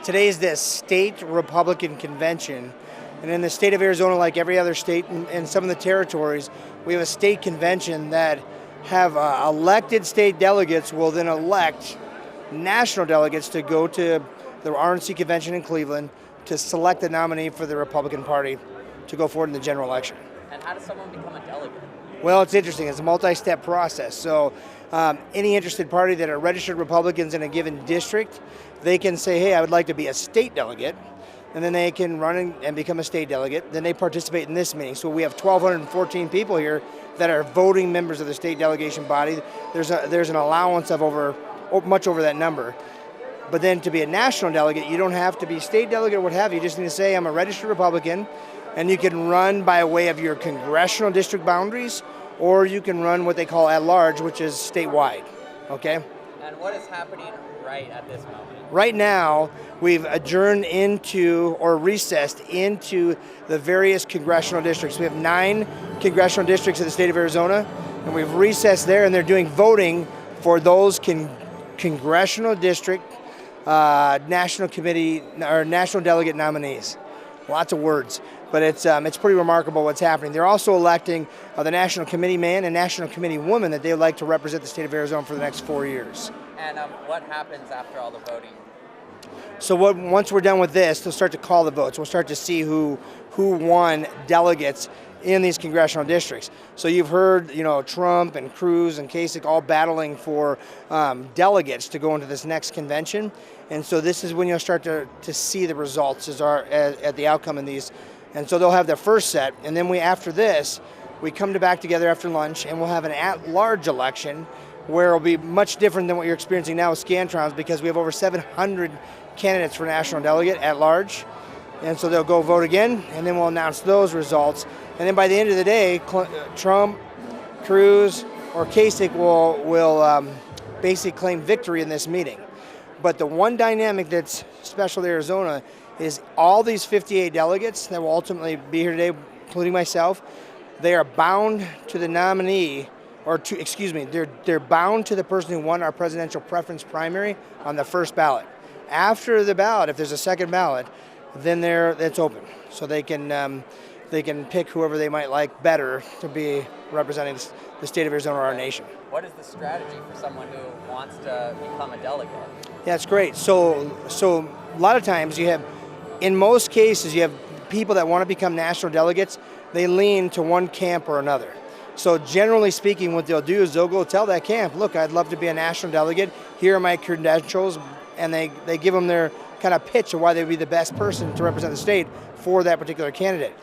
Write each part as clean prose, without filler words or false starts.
Today's the state Republican convention. And in the state of Arizona, like every other state and some of the territories, we have a state convention that have elected state delegates will then elect national delegates to go to the RNC convention in Cleveland to select a nominee for the Republican Party to go forward in the general election. And how does someone become a delegate? Well, it's interesting. It's a multi-step process. So any interested party that are registered Republicans in a given district, they can say, hey, I would like to be a state delegate. And then they can run and become a state delegate. Then they participate in this meeting. So we have 1,214 people here that are voting members of the state delegation body. There's an allowance of much over that number. But then to be a national delegate, you don't have to be state delegate or what have you. You just need to say, I'm a registered Republican, and you can run by way of your congressional district boundaries, or you can run what they call at large, which is statewide, okay? And what is happening right at this moment? Right now, we've adjourned into or recessed into the various congressional districts. We have 9 congressional districts in the state of Arizona, and we've recessed there, and they're doing voting for those congressional district national committee or national delegate nominees. Lots of words, but it's pretty remarkable what's happening. They're also electing the national committee man and national committee woman that they would like to represent the state of Arizona for the next 4 years. And what happens after all the voting? So once we're done with this, they'll start to call the votes. We'll start to see who won delegates in these congressional districts. So you've heard, Trump and Cruz and Kasich all battling for delegates to go into this next convention. And so this is when you'll start to see the results at the outcome in these. And so they'll have their first set. And then after this, we come back together after lunch and we'll have an at-large election where it'll be much different than what you're experiencing now with Scantrons because we have over 700 candidates for national delegate at large. And so they'll go vote again, and then we'll announce those results. And then by the end of the day, Trump, Cruz, or Kasich will basically claim victory in this meeting. But the one dynamic that's special to Arizona is all these 58 delegates that will ultimately be here today, including myself, they are bound to the nominee, they're bound to the person who won our presidential preference primary on the first ballot. After the ballot, if there's a second ballot, then it's open. So they can pick whoever they might like better to be representing the state of Arizona or our nation. What is the strategy for someone who wants to become a delegate? Yeah, it's great. So a lot of times in most cases, you have people that want to become national delegates, they lean to one camp or another. So generally speaking, what they'll do is they'll go tell that camp, look, I'd love to be a national delegate. Here are my credentials. And they give them their kind of pitch of why they'd be the best person to represent the state for that particular candidate.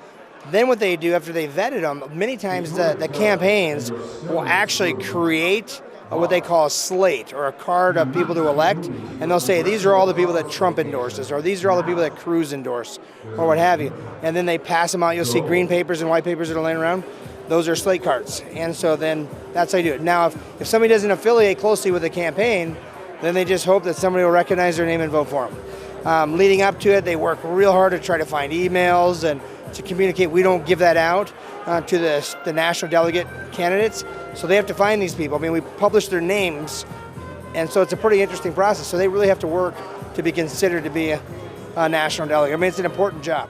Then what they do after they vetted them, many times the campaigns will actually create what they call a slate or a card of people to elect, and they'll say, these are all the people that Trump endorses, or these are all the people that Cruz endorse, or what have you. And then they pass them out. You'll see green papers and white papers that are laying around. Those are slate cards. And so then that's how you do it. Now, if somebody doesn't affiliate closely with the campaign, then they just hope that somebody will recognize their name and vote for them. Leading up to it, they work real hard to try to find emails and to communicate. We don't give that out to the national delegate candidates, so they have to find these people. I mean, we publish their names, and so it's a pretty interesting process. So they really have to work to be considered to be a national delegate. I mean, it's an important job.